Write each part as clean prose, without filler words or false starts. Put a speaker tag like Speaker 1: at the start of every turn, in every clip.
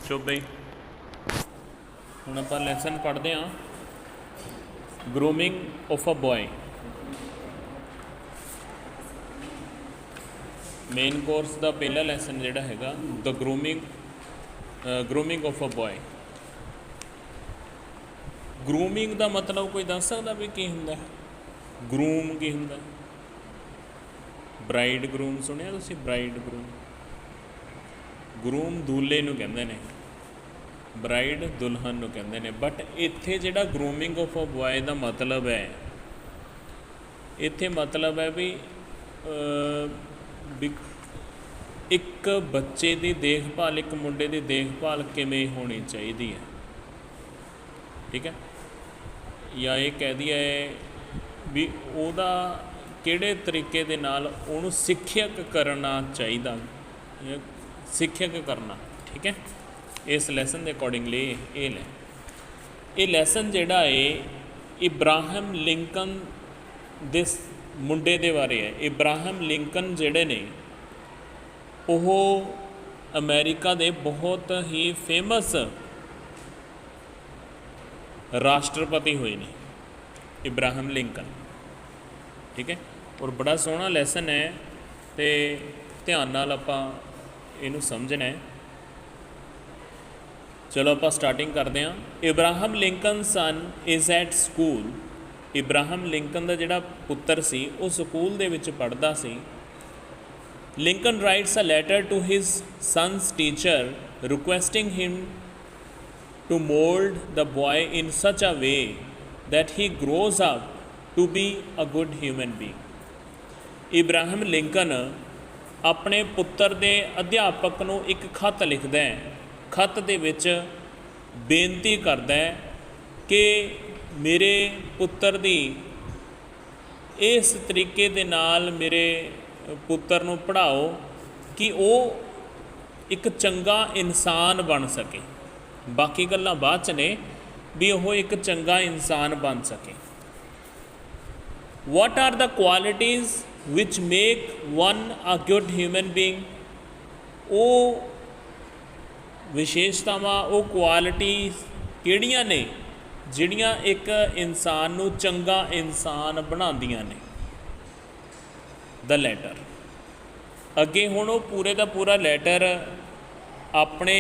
Speaker 1: चुप बई हुण आपां लैसन पढ़ते हाँ grooming of a boy. Main course का पहला लैसन जिहड़ा हैगा the grooming of a boy. Grooming का मतलब कोई दस सकता भी की हुंदा है? ग्रूम की हुंदा? ब्राइड ग्रूम सुनिया तुसी? ब्राइड ग्रूम, ग्रूम दूल्हे नूं कहंदे ने, ब्राइड दुल्हन नूं कहंदे ने। बट इत्थे जिहड़ा ग्रूमिंग ऑफ अ बॉय का मतलब है, इत्थे मतलब है भी एक बच्चे की देखभाल, एक मुंडे की देखभाल किवें होनी चाहिए है, ठीक है। या ये कह दिया है भी उहदा किहड़े तरीके दे नाल उहनूं सिੱਖਿਅਕ करना चाहिए, सिੱਖਿਅਕ करना, ठीक है। इस लैसन के अकॉर्डिंगली ये ले ये लैसन जिहड़ा है इब्राहिम लिंकन दे मुंडे दे बारे है। इब्राहिम लिंकन जिहड़े ने वो अमेरिका दे बहुत ही फेमस राष्ट्रपति हुए ने, इब्राहिम लिंकन, ठीक है। और बड़ा सोहना लैसन है तो ध्यान नाल आपां इहनूं समझना है। चलो आपां स्टार्टिंग करते हैं। Abraham Lincoln son is at school. Abraham Lincoln का जिहड़ा पुत्र सी वो स्कूल दे विच पढ़दा सी। Lincoln writes a letter to his son's teacher requesting him to mold the boy in such a way that he grows up to be a good human being. Ibrahim Lincoln अपने पुत्र दे अध्यापक नूं एक खत लिखदा है। खत दे विच बेनती करदा है कि मेरे पुत्र दी इस तरीके दे नाल मेरे पुत्र नूं पढ़ाओ कि वो एक चंगा इंसान बन सके। बाकी गल्लां बाद च ने भी वो एक चंगा इंसान बन सके। What are the qualities which make one a good human being. वो विशेषतावां, वो क्वालिटीज़ किहड़ियां ने जिहड़ियां एक इंसान नूं चंगा इंसान बनांदियां ने। द लैटर अगे हुण वो पूरे दा पूरा लैटर अपने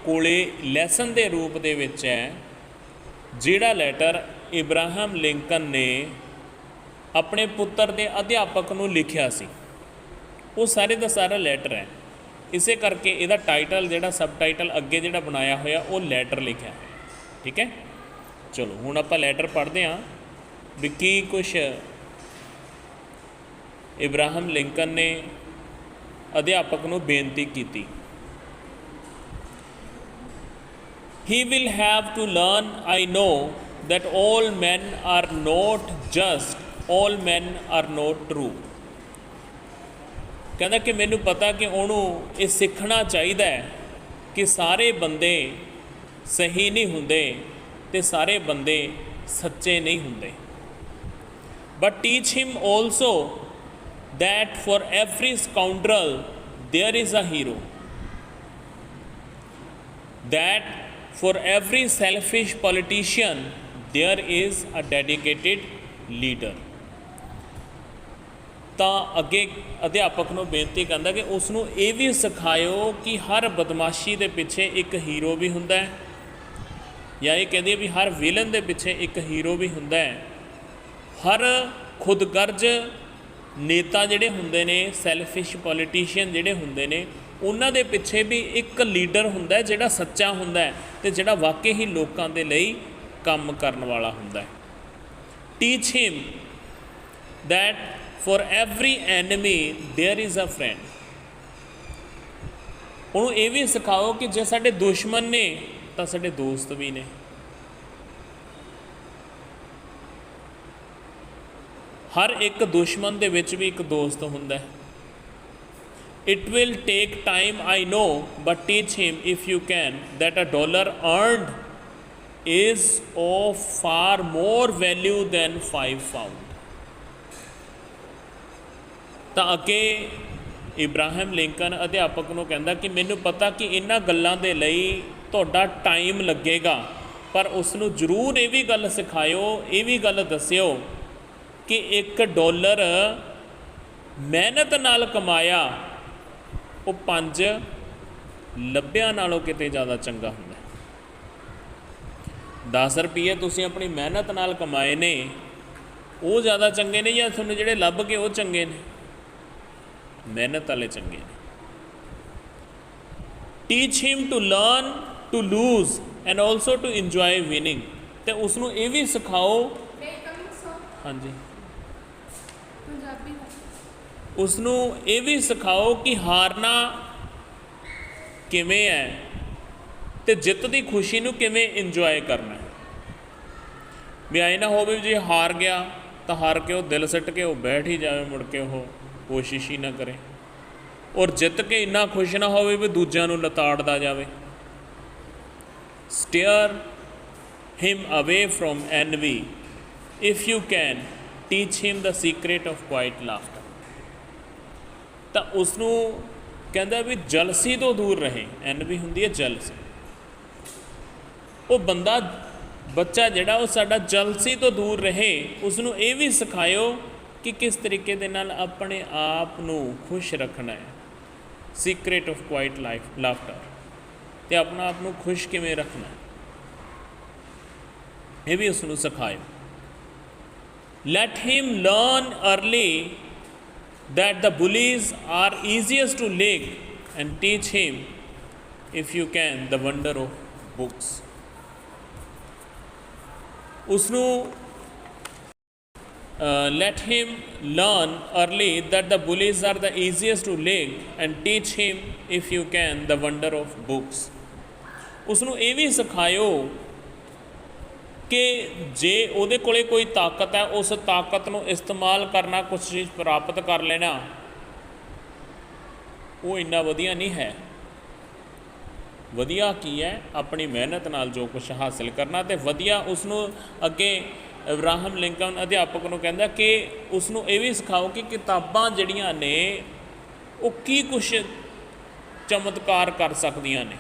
Speaker 1: कोले लैसन के रूप दे विच है, जिहड़ा लैटर इब्राहिम लिंकन ने अपने पुत्र के अध्यापक नूं लिखिया सी। वो सारे का सारा लैटर है। इसे करके इहदा टाइटल जिहड़ा सब टाइटल अगे जिहड़ा बनाया होया वो लैटर लिखा है, ठीक है। चलो हुण आपां लैटर पढ़ते हाँ भी की कुछ इब्राहिम लिंकन ने अध्यापक नूं बेनती की। He will have to learn, I know, that all men are not just, all men are not true. कहता कि मैनू पता कि उन्होंने ये सीखना चाहिए कि सारे बंदे सही नहीं होंदे ते सारे बंदे सच्चे नहीं होंदे। But teach him also that for every scoundrel there is a hero, that for every selfish politician there is a dedicated leader। तो अगे अध्यापक नूं बेनती करदा कि उसनूं ये भी सिखाओ कि हर बदमाशी के पिछे एक हीरो भी हुंदा है, या ये कहदी भी हर विलन के पिछे एक हीरो भी हुंदा है। हर खुदगर्ज नेता जिहड़े हुंदे ने, सैल्फिश पॉलिटिशियन जिहड़े हुंदे ने, उन्हां दे पिछे भी एक लीडर हुंदा है जिहड़ा सच्चा हुंदा है ते जिहड़ा वाकई ही लोकां दे लई काम करन वाला हुंदा है। Teach him that for every enemy there is a friend. उन्होंने ये भी सिखाओ कि जे साडे दुश्मन ने तो साडे दोस्त भी ने। हर एक दुश्मन दे विच भी एक दोस्त हुंदा है। It will take time, I know, but teach him if you can that $1 earned is of far more value than 5 pounds। तो अगे इब्राहिम लिंकन अध्यापक नूं कहंदा कि मैनूं पता कि इन्हां गल्लां दे लई ਤੁਹਾਡਾ ਟਾਈਮ ਲੱਗੇਗਾ, ਪਰ ਉਸ ਨੂੰ ਜ਼ਰੂਰ ਇਹ ਵੀ ਗੱਲ ਸਿਖਾਇਓ, ਇਹ ਵੀ ਗੱਲ ਦੱਸਿਓ ਕਿ $1 ਮਿਹਨਤ ਨਾਲ ਕਮਾਇਆ ਉਹ 5 ਲੱਭਿਆਂ ਨਾਲੋਂ ਕਿਤੇ ਜ਼ਿਆਦਾ ਚੰਗਾ ਹੁੰਦਾ। 10 ਰੁਪਏ ਤੁਸੀਂ ਆਪਣੀ ਮਿਹਨਤ ਨਾਲ ਕਮਾਏ ਨੇ, ਉਹ ਜ਼ਿਆਦਾ ਚੰਗੇ ਨੇ ਜਾਂ ਤੁਹਾਨੂੰ ਜਿਹੜੇ ਲੱਭ ਕੇ ਉਹ ਚੰਗੇ ਨੇ? ਮਿਹਨਤ ਵਾਲੇ ਚੰਗੇ ਨੇ। Teach him to learn to lose and also to enjoy winning. ਅਤੇ ਉਸ ਨੂੰ ਇਹ ਵੀ ਸਿਖਾਓ, ਹਾਂਜੀ, ਉਸ ਨੂੰ ਇਹ ਵੀ ਸਿਖਾਓ ਕਿ ਹਾਰਨਾ ਕਿਵੇਂ ਹੈ ਅਤੇ ਜਿੱਤ ਦੀ ਖੁਸ਼ੀ ਨੂੰ ਕਿਵੇਂ ਇੰਜੋਏ ਕਰਨਾ। ਵੀ ਆਏ ਨਾ ਹੋਵੇ ਜੇ ਹਾਰ ਗਿਆ ਤਾਂ ਹਾਰ ਕੇ ਉਹ ਦਿਲ ਸਿੱਟ ਕੇ ਉਹ ਬੈਠ ਹੀ ਜਾਵੇ, ਮੁੜ ਕੇ ਉਹ ਕੋਸ਼ਿਸ਼ ਹੀ ਨਾ ਕਰੇ, ਔਰ ਜਿੱਤ ਕੇ ਇੰਨਾ ਖੁਸ਼ ਨਾ ਹੋਵੇ ਵੀ ਦੂਜਿਆਂ ਨੂੰ ਲਤਾੜਦਾ ਜਾਵੇ। ਸਟੀਅਰ ਹਿਮ ਅਵੇ from ਐਨਵੀ if you can, teach him the secret of quite laughter. ਤਾਂ ਉਸ ਨੂੰ ਕਹਿੰਦਾ ਵੀ ਜਲਸੀ ਤੋਂ ਦੂਰ ਰਹੇ। ਐਨਵੀ ਹੁੰਦੀ ਹੈ ਜਲਸੀ। ਉਹ ਬੱਚਾ ਜਿਹੜਾ ਉਹ ਸਾਡਾ ਜਲਸੀ ਤੋਂ ਦੂਰ ਰਹੇ। ਉਸ ਨੂੰ ਇਹ ਵੀ ਸਿਖਾਇਓ ਕਿ ਕਿਸ ਤਰੀਕੇ ਦੇ ਨਾਲ ਆਪਣੇ ਆਪ ਨੂੰ ਖੁਸ਼ ਰੱਖਣਾ ਹੈ, ਸੀਕ੍ਰੇਟ ਆਫ ਕੁਆਇਟ ਲਾਫਟਰ, ਅਤੇ ਆਪਣਾ ਆਪ ਨੂੰ ਖੁਸ਼ ਕਿਵੇਂ ਰੱਖਣਾ, ਇਹ ਵੀ ਉਸ ਨੂੰ ਸਿਖਾਇਓ। Let him learn early that the bullies are easiest to lick, and teach him, if you can, the wonder of books। usnu let him learn early that the bullies are the easiest to lick, and teach him, if you can, the wonder of books। usnu ਇਹ ਵੀ ਸਿਖਾਇਓ ਕਿ ਜੇ ਉਹਦੇ ਕੋਲੇ ਕੋਈ ਤਾਕਤ ਹੈ, ਉਸ ਤਾਕਤ ਨੂੰ ਇਸਤੇਮਾਲ ਕਰਨਾ, ਕੁਛ ਚੀਜ਼ ਪ੍ਰਾਪਤ ਕਰ ਲੈਣਾ, ਉਹ ਇੰਨਾ ਵਧੀਆ ਨਹੀਂ ਹੈ। ਵਧੀਆ ਕੀ ਹੈ? ਆਪਣੀ ਮਿਹਨਤ ਨਾਲ ਜੋ ਕੁਛ ਹਾਸਿਲ ਕਰਨਾ। ਅਤੇ ਵਧੀਆ ਉਸ ਨੂੰ ਅੱਗੇ ਇਬਰਾਹਮ ਲਿੰਕਨ ਅਧਿਆਪਕ ਨੂੰ ਕਹਿੰਦਾ ਕਿ ਉਸ ਨੂੰ ਇਹ ਵੀ ਸਿਖਾਓ ਕਿ ਕਿਤਾਬਾਂ ਜਿਹੜੀਆਂ ਨੇ ਉਹ ਕੀ ਕੁਛ ਚਮਤਕਾਰ ਕਰ ਸਕਦੀਆਂ ਨੇ।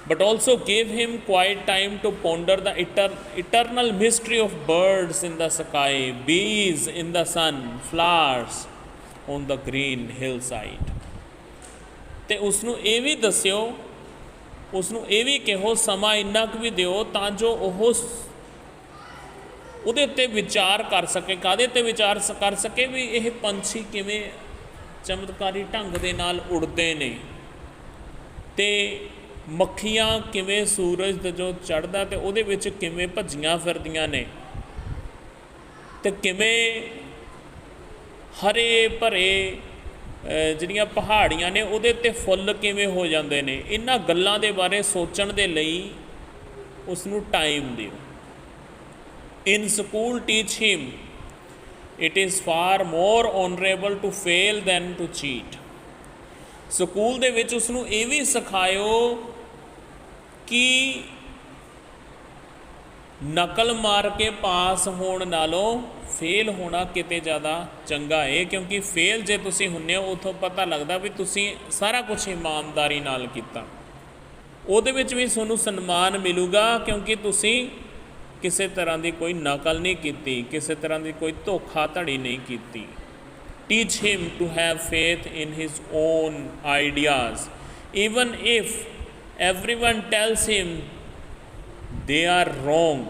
Speaker 1: But also give him quiet time to ponder the eternal mystery of birds in the sky, bees in the sun, flowers on the green hillside। ਤੇ ਉਸ ਨੂੰ ਇਹ ਵੀ ਦੱਸਿਓ, ਉਸ ਨੂੰ ਇਹ ਵੀ ਕਹੋ, ਸਮਾਂ ਇੰਨਾ ਕੁ ਵੀ ਦਿਓ ਤਾਂ ਜੋ ਉਹ ਉਹਦੇ ਉੱਤੇ ਵਿਚਾਰ ਕਰ ਸਕੇ। ਕਾਹਦੇ 'ਤੇ ਵਿਚਾਰ ਕਰ ਸਕੇ? ਵੀ ਇਹ ਪੰਛੀ ਕਿਵੇਂ ਚਮਤਕਾਰੀ ਢੰਗ ਦੇ ਨਾਲ ਉੜਦੇ ਨੇ, ਅਤੇ ਮੱਖੀਆਂ ਕਿਵੇਂ ਸੂਰਜ ਜਦੋਂ ਚੜ੍ਹਦਾ ਅਤੇ ਉਹਦੇ ਵਿੱਚ ਕਿਵੇਂ ਭੱਜੀਆਂ ਫਿਰਦੀਆਂ ਨੇ, ਅਤੇ ਕਿਵੇਂ ਹਰੇ ਭਰੇ ਜਿਹੜੀਆਂ ਪਹਾੜੀਆਂ ਨੇ ਉਹਦੇ 'ਤੇ ਫੁੱਲ ਕਿਵੇਂ ਹੋ ਜਾਂਦੇ ਨੇ। ਇਹਨਾਂ ਗੱਲਾਂ ਦੇ ਬਾਰੇ ਸੋਚਣ ਦੇ ਲਈ ਉਸ ਨੂੰ ਟਾਈਮ ਦਿਓ। In school teach him it is far more honourable to fail than to cheat. School ਦੇ ਵਿੱਚ ਉਸ ਨੂੰ ਇਹ ਵੀ ਸਿਖਾਇਓ ਕਿ ਨਕਲ ਮਾਰ ਕੇ ਪਾਸ ਹੋਣ ਨਾਲੋਂ ਫੇਲ ਹੋਣਾ ਕਿਤੇ ਜ਼ਿਆਦਾ ਚੰਗਾ ਹੈ, ਕਿਉਂਕਿ ਫੇਲ ਜੇ ਤੁਸੀਂ ਹੁੰਦੇ ਹੋ ਉੱਥੋਂ ਪਤਾ ਲੱਗਦਾ ਵੀ ਤੁਸੀਂ ਸਾਰਾ ਕੁਛ ਇਮਾਨਦਾਰੀ ਨਾਲ ਕੀਤਾ। ਉਹਦੇ ਵਿੱਚ ਵੀ ਤੁਹਾਨੂੰ ਸਨਮਾਨ ਮਿਲੂਗਾ, ਕਿਉਂਕਿ ਤੁਸੀਂ ਕਿਸੇ ਤਰ੍ਹਾਂ ਦੀ ਕੋਈ ਨਕਲ ਨਹੀਂ ਕੀਤੀ, ਕਿਸੇ ਤਰ੍ਹਾਂ ਦੀ ਕੋਈ ਧੋਖਾਧੜੀ ਨਹੀਂ ਕੀਤੀ। Teach him to have faith in his own ideas, even if everyone tells him they are wrong।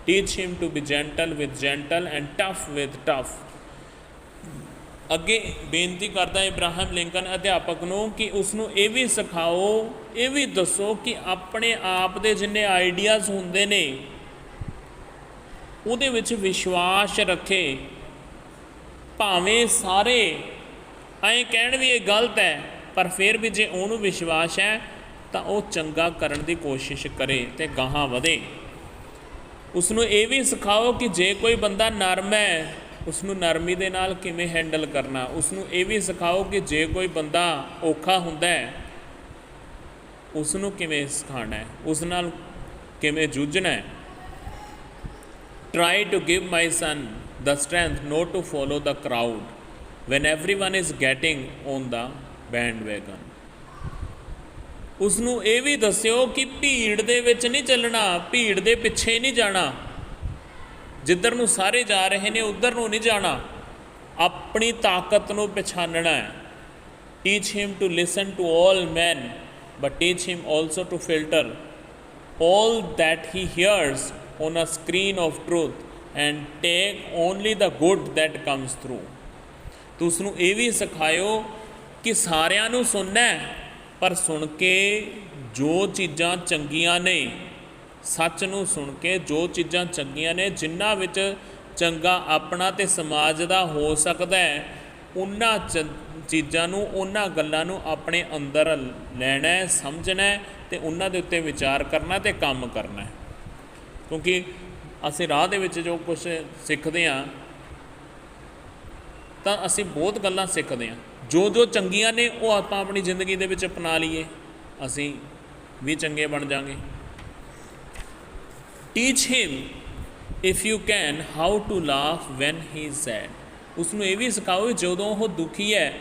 Speaker 1: Teach him to be gentle with gentle and tough with tough। ਅੱਗੇ ਬੇਨਤੀ ਕਰਦਾ ਇਬਰਾਹਮ ਲਿੰਕਨ ਅਧਿਆਪਕ ਨੂੰ ਕਿ ਉਸ ਨੂੰ ਇਹ ਵੀ ਸਿਖਾਓ, ਇਹ ਵੀ ਦੱਸੋ ਕਿ ਆਪਣੇ ਆਪ ਦੇ ਜਿੰਨੇ ਆਈਡੀਆਜ਼ ਹੁੰਦੇ ਨੇ ਉਹਦੇ ਵਿੱਚ ਵਿਸ਼ਵਾਸ ਰੱਖੇ। ਭਾਵੇਂ ਸਾਰੇ ਐਂ ਕਹਿਣ ਵੀ ਇਹ ਗਲਤ ਹੈ, ਪਰ ਫਿਰ ਵੀ ਜੇ ਉਹਨੂੰ ਵਿਸ਼ਵਾਸ ਹੈ ਤਾਂ ਉਹ ਚੰਗਾ ਕਰਨ ਦੀ ਕੋਸ਼ਿਸ਼ ਕਰੇ ਅਤੇ ਗਾਹਾਂ ਵਧੇ। ਉਸ ਨੂੰ ਇਹ ਵੀ ਸਿਖਾਓ ਕਿ ਜੇ ਕੋਈ ਬੰਦਾ ਨਰਮ ਹੈ ਉਸ ਨੂੰ ਨਰਮੀ ਦੇ ਨਾਲ ਕਿਵੇਂ ਹੈਂਡਲ ਕਰਨਾ। ਉਸ ਨੂੰ ਇਹ ਵੀ ਸਿਖਾਓ ਕਿ ਜੇ ਕੋਈ ਬੰਦਾ ਔਖਾ ਹੁੰਦਾ ਹੈ ਉਸ ਨੂੰ ਕਿਵੇਂ ਸਿਖਾਉਣਾ ਹੈ, ਉਸ ਨਾਲ ਕਿਵੇਂ ਜੂਝਣਾ ਹੈ। Try to give my son the strength not to follow the crowd when everyone is getting on the bandwagon। ਉਸਨੂੰ ਇਹ ਵੀ ਦੱਸਿਓ ਕਿ ਭੀੜ ਦੇ ਵਿੱਚ ਨਹੀਂ ਚੱਲਣਾ, ਭੀੜ ਦੇ ਪਿੱਛੇ ਨਹੀਂ ਜਾਣਾ, ਜਿੱਧਰ ਨੂੰ ਸਾਰੇ ਜਾ ਰਹੇ ਨੇ ਉੱਧਰ ਨੂੰ ਨਹੀਂ ਜਾਣਾ, ਆਪਣੀ ਤਾਕਤ ਨੂੰ ਪਛਾਣਨਾ ਹੈ। Teach him to listen to all man but teach him also to filter all that he hears on a screen of truth and take only the good that comes through। तो उसनू ये भी सिखाओ कि सारिਆਂ ਨੂੰ सुनना है पर सुन के जो चीज़ां चंगियां ने, सच नू सुन के जो चीज़ां चंगियां ने, जिन्हां विच चंगा अपना ते समाज दा हो सकता है, उन्हां चीज़ां नू उन्हां गल्लां नू अपने अंदर लैना है, समझना है ਤੇ ਉਹਨਾਂ ਦੇ ਉੱਤੇ ਵਿਚਾਰ ਕਰਨਾ ਤੇ ਕੰਮ ਕਰਨਾ। ਕਿਉਂਕਿ ਅਸੀਂ ਰਾਹ ਦੇ ਵਿੱਚ ਜੋ ਕੁਝ ਸਿੱਖਦੇ ਹਾਂ ਤਾਂ ਅਸੀਂ ਬਹੁਤ ਗੱਲਾਂ ਸਿੱਖਦੇ ਹਾਂ, ਜੋ ਜੋ ਚੰਗੀਆਂ ਨੇ ਉਹ ਆਪਾਂ ਆਪਣੀ ਜ਼ਿੰਦਗੀ ਦੇ ਵਿੱਚ ਅਪਣਾ ਲਈਏ, ਅਸੀਂ ਵੀ ਚੰਗੇ ਬਣ ਜਾਵਾਂਗੇ। Teach him if you can how to laugh when he is sad. ਉਸਨੂੰ ਇਹ ਵੀ ਸਿਖਾਓ ਜਦੋਂ ਉਹ ਦੁਖੀ ਹੈ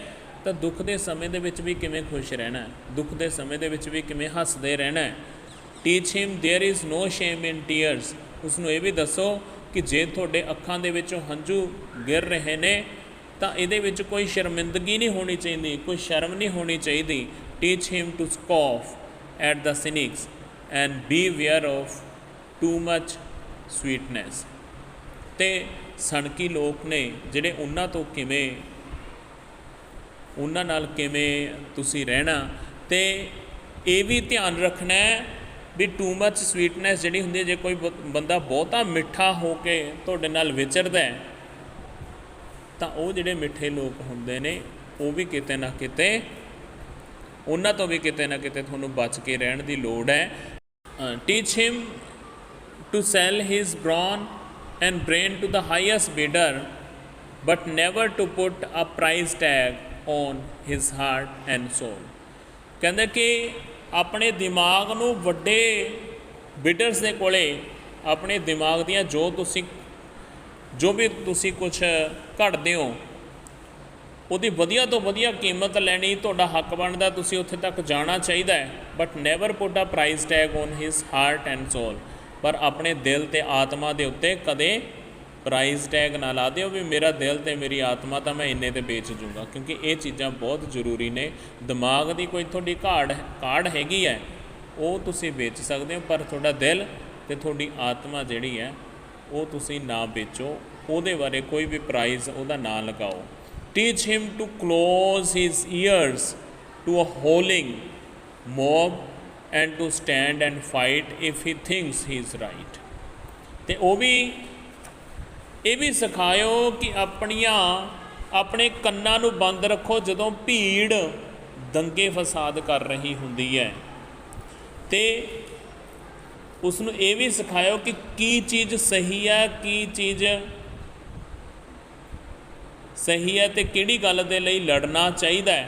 Speaker 1: ਤਾਂ ਦੁੱਖ ਦੇ ਸਮੇਂ ਦੇ ਵਿੱਚ ਵੀ ਕਿਵੇਂ ਖੁਸ਼ ਰਹਿਣਾ, ਦੁੱਖ ਦੇ ਸਮੇਂ ਦੇ ਵਿੱਚ ਵੀ ਕਿਵੇਂ ਹੱਸਦੇ ਰਹਿਣਾ। Teach him there is no shame in tears. ਉਸਨੂੰ ਇਹ ਵੀ ਦੱਸੋ ਕਿ ਜੇ ਤੁਹਾਡੇ ਅੱਖਾਂ ਦੇ ਵਿੱਚੋਂ ਹੰਝੂ ਗਿਰ ਰਹੇ ਨੇ ਤਾਂ ਇਹਦੇ ਵਿੱਚ ਕੋਈ ਸ਼ਰਮਿੰਦਗੀ ਨਹੀਂ ਹੋਣੀ ਚਾਹੀਦੀ, ਕੋਈ ਸ਼ਰਮ ਨਹੀਂ ਹੋਣੀ ਚਾਹੀਦੀ। Teach him to scoff at the cynics and beware of too much sweetness. ਅਤੇ ਸਣਕੀ ਲੋਕ ਨੇ ਜਿਹੜੇ ਉਹਨਾਂ ਤੋਂ ਕਿਵੇਂ, ਉਹਨਾਂ ਨਾਲ ਕਿਵੇਂ ਤੁਸੀਂ ਰਹਿਣਾ। ਅਤੇ ਇਹ ਵੀ ਧਿਆਨ ਰੱਖਣਾ ਵੀ ਟੂ ਮੱਚ ਸਵੀਟਨੈਸ ਜਿਹੜੀ ਹੁੰਦੀ ਹੈ, ਜੇ ਕੋਈ ਬੰਦਾ ਬਹੁਤਾ ਮਿੱਠਾ ਹੋ ਕੇ ਤੁਹਾਡੇ ਨਾਲ ਵਿਚਰਦਾ ਤਾਂ ਉਹ ਜਿਹੜੇ ਮਿੱਠੇ ਲੋਕ ਹੁੰਦੇ ਨੇ ਉਹ ਵੀ ਕਿਤੇ ਨਾ ਕਿਤੇ, ਉਹਨਾਂ ਤੋਂ ਵੀ ਕਿਤੇ ਨਾ ਕਿਤੇ ਤੁਹਾਨੂੰ ਬਚ ਕੇ ਰਹਿਣ ਦੀ ਲੋੜ ਹੈ। Teach him to sell his brawn and brain to the highest bidder but never to put a price tag on his heart and soul। ਕਹਿੰਦੇ ਕਿ ਆਪਣੇ ਦਿਮਾਗ ਨੂੰ ਵੱਡੇ ਬਿਡਰਸ ਦੇ ਕੋਲੇ ਆਪਣੇ ਦਿਮਾਗ ਦੀਆਂ ਜੋ ਵੀ ਤੁਸੀਂ ਕੁਛ ਘੜਦੇ ਹੋ ਉਹਦੀ ਵਧੀਆ ਤੋਂ ਵਧੀਆ ਕੀਮਤ ਲੈਣੀ ਤੁਹਾਡਾ ਹੱਕ ਬਣਦਾ, ਤੁਸੀਂ ਉੱਥੇ ਤੱਕ ਜਾਣਾ ਚਾਹੀਦਾ ਹੈ। But never put a price tag on his heart and soul. ਪਰ ਆਪਣੇ ਦਿਲ ਅਤੇ ਆਤਮਾ ਦੇ ਉੱਤੇ ਕਦੇ ਪ੍ਰਾਈਜ਼ ਟੈਗ ਨਾ ਲਾ ਦਿਓ ਵੀ ਮੇਰਾ ਦਿਲ ਅਤੇ ਮੇਰੀ ਆਤਮਾ ਤਾਂ ਮੈਂ ਇੰਨੇ 'ਤੇ ਵੇਚ ਜੂੰਗਾ, ਕਿਉਂਕਿ ਇਹ ਚੀਜ਼ਾਂ ਬਹੁਤ ਜ਼ਰੂਰੀ ਨੇ। ਦਿਮਾਗ ਦੀ ਕੋਈ ਤੁਹਾਡੀ ਕਾਢ ਹੈਗੀ ਹੈ ਉਹ ਤੁਸੀਂ ਵੇਚ ਸਕਦੇ ਹੋ, ਪਰ ਤੁਹਾਡਾ ਦਿਲ ਅਤੇ ਤੁਹਾਡੀ ਆਤਮਾ ਜਿਹੜੀ ਹੈ ਉਹ ਤੁਸੀਂ ਨਾ ਵੇਚੋ, ਉਹਦੇ ਬਾਰੇ ਕੋਈ ਵੀ ਪ੍ਰਾਈਜ਼ ਉਹਦਾ ਨਾ ਲਗਾਓ। Teach him to close his ears to a howling mob and to stand and fight if he thinks he is right. ਅਤੇ ਉਹ ਵੀ ਇਹ ਵੀ ਸਿਖਾਇਓ ਕਿ ਆਪਣੇ ਕੰਨਾਂ ਨੂੰ ਬੰਦ ਰੱਖੋ ਜਦੋਂ ਭੀੜ ਦੰਗੇ ਫਸਾਦ ਕਰ ਰਹੀ ਹੁੰਦੀ ਹੈ। ਅਤੇ ਉਸਨੂੰ ਇਹ ਵੀ ਸਿਖਾਇਓ ਕਿ ਕੀ ਚੀਜ਼ ਸਹੀ ਹੈ, ਕੀ ਚੀਜ਼ ਸਹੀ ਹੈ ਅਤੇ ਕਿਹੜੀ ਗੱਲ ਦੇ ਲਈ ਲੜਨਾ ਚਾਹੀਦਾ।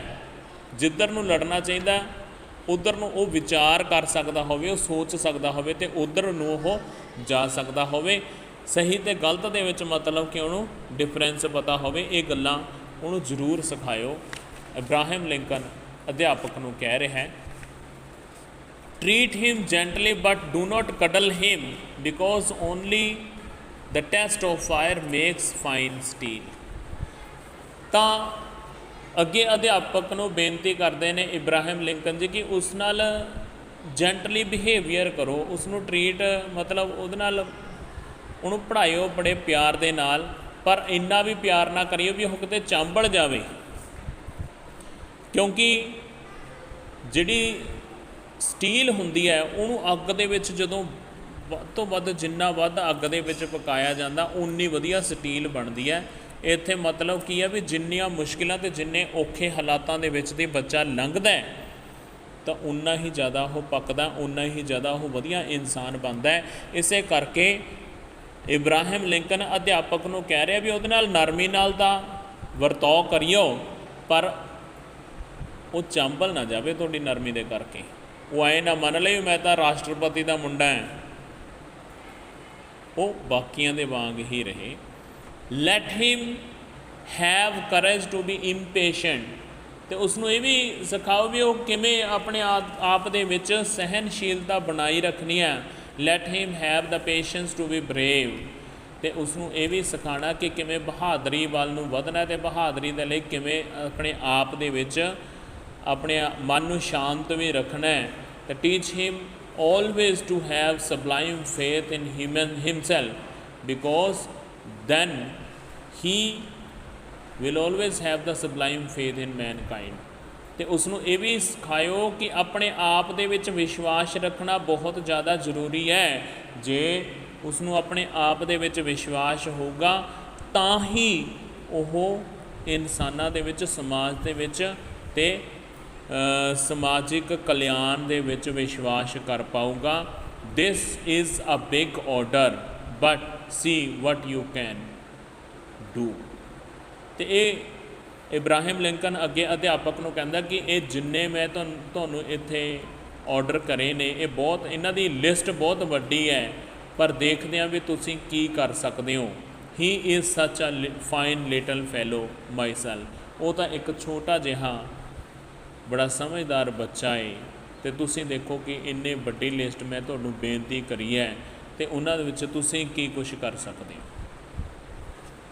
Speaker 1: ਜਿੱਧਰ ਨੂੰ ਲੜਨਾ ਚਾਹੀਦਾ ਉੱਧਰ ਨੂੰ ਉਹ ਵਿਚਾਰ ਕਰ ਸਕਦਾ ਹੋਵੇ, ਉਹ ਸੋਚ ਸਕਦਾ ਹੋਵੇ ਅਤੇ ਉੱਧਰ ਨੂੰ ਉਹ ਜਾ ਸਕਦਾ ਹੋਵੇ। ਸਹੀ ਅਤੇ ਗਲਤ ਦੇ ਵਿੱਚ ਮਤਲਬ ਕਿ ਉਹਨੂੰ ਡਿਫਰੈਂਸ ਪਤਾ ਹੋਵੇ। ਇਹ ਗੱਲਾਂ ਉਹਨੂੰ ਜ਼ਰੂਰ ਸਿਖਾਇਓ। ਇਬਰਾਹਿਮ ਲਿੰਕਨ ਅਧਿਆਪਕ ਨੂੰ ਕਹਿ ਰਿਹਾ ਹੈ, treat him gently but do not cuddle him because only the test of fire makes fine steel. ਤਾਂ ਅੱਗੇ ਅਧਿਆਪਕ ਨੂੰ ਬੇਨਤੀ ਕਰਦੇ ਨੇ ਇਬਰਾਹਿਮ ਲਿੰਕਨ ਜੀ ਕਿ ਉਸ ਨਾਲ ਜੈਂਟਲੀ ਬਿਹੇਵੀਅਰ ਕਰੋ, ਉਸਨੂੰ ਟਰੀਟ ਮਤਲਬ ਉਹਦੇ ਨਾਲ ਉਹਨੂੰ ਪੜ੍ਹਾਇਓ ਬੜੇ ਪਿਆਰ ਦੇ ਨਾਲ, ਪਰ ਇੰਨਾ ਵੀ ਪਿਆਰ ਨਾ ਕਰਿਓ ਵੀ ਉਹ ਕਿਤੇ ਚਾਂਬਲ ਜਾਵੇ। ਕਿਉਂਕਿ ਜਿਹੜੀ ਸਟੀਲ ਹੁੰਦੀ ਹੈ ਉਹਨੂੰ ਅੱਗ ਦੇ ਵਿੱਚ ਜਦੋਂ ਵੱਧ ਤੋਂ ਵੱਧ ਜਿੰਨਾ ਵੱਧ ਅੱਗ ਦੇ ਵਿੱਚ ਪਕਾਇਆ ਜਾਂਦਾ ਉਨੀ ਵਧੀਆ ਸਟੀਲ ਬਣਦੀ ਹੈ। ਇੱਥੇ ਮਤਲਬ ਕੀ ਹੈ ਵੀ ਜਿੰਨੀਆਂ ਮੁਸ਼ਕਿਲਾਂ ਅਤੇ ਜਿੰਨੇ ਔਖੇ ਹਾਲਾਤਾਂ ਦੇ ਵਿੱਚ ਦੀ ਬੱਚਾ ਲੰਘਦਾ ਤਾਂ ਉਨਾ ਹੀ ਜ਼ਿਆਦਾ ਉਹ ਪੱਕਦਾ, ਉਨਾ ਹੀ ਜ਼ਿਆਦਾ ਉਹ ਵਧੀਆ ਇਨਸਾਨ ਬਣਦਾ ਹੈ। ਇਸੇ ਕਰਕੇ ਇਬਰਾਹਿਮ ਲਿੰਕਨ ਅਧਿਆਪਕ ਨੂੰ ਕਹਿ ਰਿਹਾ ਵੀ ਉਹਦੇ ਨਾਲ ਨਰਮੀ ਨਾਲ ਤਾਂ ਵਰਤਾਓ ਕਰਿਓ, ਪਰ ਉਹ ਚਾਂਬਲ ਨਾ ਜਾਵੇ ਤੁਹਾਡੀ ਨਰਮੀ ਦੇ ਕਰਕੇ। ਉਹ ਐਂ ਨਾ ਮੰਨ ਲਈ ਮੈਂ ਤਾਂ ਰਾਸ਼ਟਰਪਤੀ ਦਾ ਮੁੰਡਾ ਹੈ, ਉਹ ਬਾਕੀਆਂ ਦੇ ਵਾਂਗ ਹੀ ਰਹੇ। Let him have courage to be impatient ਤੇ ਉਸਨੂੰ ਇਹ ਵੀ ਸਿਖਾਓ ਵੀ ਉਹ ਕਿਵੇਂ ਆਪਣੇ ਆਪ ਦੇ ਵਿੱਚ ਸਹਿਨਸ਼ੀਲਤਾ ਬਣਾਈ ਰੱਖਣੀ ਹੈ। Let him have the patience to be brave. ਤੇ ਉਸਨੂੰ ਇਹ ਵੀ ਸਿਖਾਉਣਾ ਕਿ ਕਿਵੇਂ ਬਹਾਦਰੀ ਵੱਲ ਨੂੰ ਵਧਣਾ, ਤੇ ਬਹਾਦਰੀ ਦੇ ਲਈ ਕਿਵੇਂ ਆਪਣੇ ਆਪ ਦੇ ਵਿੱਚ ਆਪਣੇ ਮਨ ਨੂੰ ਸ਼ਾਂਤ ਵੀ ਰੱਖਣਾ ਹੈ। ਤੇ teach him always to have sublime faith in himself because then he will always have the sublime faith in mankind। ਤੇ ਉਸਨੂੰ ਇਹ ਵੀ ਸਿਖਾਇਓ ਕਿ ਆਪਣੇ ਆਪ ਦੇ ਵਿੱਚ ਵਿਸ਼ਵਾਸ ਰੱਖਣਾ ਬਹੁਤ ਜ਼ਿਆਦਾ ਜ਼ਰੂਰੀ ਹੈ। ਜੇ ਉਸਨੂੰ ਆਪਣੇ ਆਪ ਦੇ ਵਿੱਚ ਵਿਸ਼ਵਾਸ ਹੋਊਗਾ ਤਾਂ ਹੀ ਉਹ ਇਨਸਾਨਾਂ ਦੇ ਵਿੱਚ, ਸਮਾਜ ਦੇ ਵਿੱਚ ਤੇ ਸਮਾਜਿਕ ਕਲਿਆਣ ਦੇ ਵਿੱਚ ਵਿਸ਼ਵਾਸ ਕਰ ਪਾਊਗਾ। This is a big order but see what you can do. ਤੇ ਇਹ ਇਬਰਾਹਿਮ ਲਿੰਕਨ ਅੱਗੇ ਅਧਿਆਪਕ ਨੂੰ ਕਹਿੰਦਾ ਕਿ ਇਹ ਜਿੰਨੇ ਮੈਂ ਤੁਹਾਨੂੰ ਇੱਥੇ ਆਰਡਰ ਕਰੇ ਨੇ, ਇਹ ਬਹੁਤ, ਇਹਨਾਂ ਦੀ ਲਿਸਟ ਬਹੁਤ ਵੱਡੀ ਹੈ, ਪਰ ਦੇਖਦੇ ਹਾਂ ਵੀ ਤੁਸੀਂ ਕੀ ਕਰ ਸਕਦੇ ਹੋ। ਹੀ ਇਜ਼ ਸੱਚ ਅ ਫਾਈਨ ਲਿਟਲ ਫੈਲੋ ਮਾਈ ਸੈਲਫ। ਉਹ ਤਾਂ ਇੱਕ ਛੋਟਾ ਜਿਹਾ ਬੜਾ ਸਮਝਦਾਰ ਬੱਚਾ ਹੈ, ਤੇ ਤੁਸੀਂ ਦੇਖੋ ਕਿ ਇੰਨੇ ਵੱਡੀ ਲਿਸਟ ਮੈਂ ਤੁਹਾਨੂੰ ਬੇਨਤੀ ਕਰੀ ਹੈ, ਤੇ ਉਹਨਾਂ ਦੇ ਵਿੱਚ ਤੁਸੀਂ ਕੀ ਕੁਛ ਕਰ ਸਕਦੇ ਹੋ।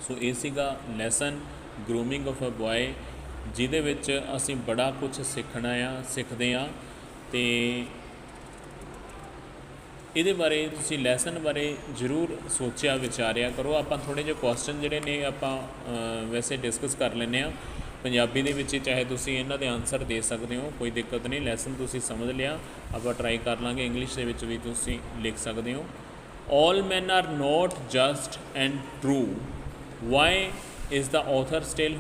Speaker 1: ਸੋ ਇਹ ਸੀਗਾ lesson grooming of a boy, ਜਿਹਦੇ ਵਿੱਚ ਅਸੀਂ ਬੜਾ ਕੁਛ ਸਿੱਖਦੇ ਹਾਂ। ਤੇ ਇਹਦੇ ਬਾਰੇ ਤੁਸੀਂ ਲੈਸਨ ਬਾਰੇ ਜ਼ਰੂਰ ਸੋਚਿਆ ਵਿਚਾਰਿਆ ਕਰੋ। ਆਪਾਂ ਥੋੜ੍ਹੇ ਜਿਹੇ ਕੁਐਸਚਨ ਜਿਹੜੇ ਨੇ ਆਪਾਂ ਵੈਸੇ ਡਿਸਕਸ ਕਰ ਲੈਂਦੇ ਹਾਂ ਪੰਜਾਬੀ ਦੇ ਵਿੱਚ ਹੀ, ਚਾਹੇ ਤੁਸੀਂ ਇਹਨਾਂ ਦੇ ਆਨਸਰ ਦੇ ਸਕਦੇ ਹੋ, ਕੋਈ ਦਿੱਕਤ ਨਹੀਂ। ਲੈਸਨ ਤੁਸੀਂ ਸਮਝ ਲਿਆ, ਆਪਾਂ ਟਰਾਈ ਕਰ ਲਾਂਗੇ ਇੰਗਲਿਸ਼ ਦੇ ਵਿੱਚ ਵੀ ਤੁਸੀਂ ਲਿਖ ਸਕਦੇ ਹੋ। All men are not just and true, why is the author still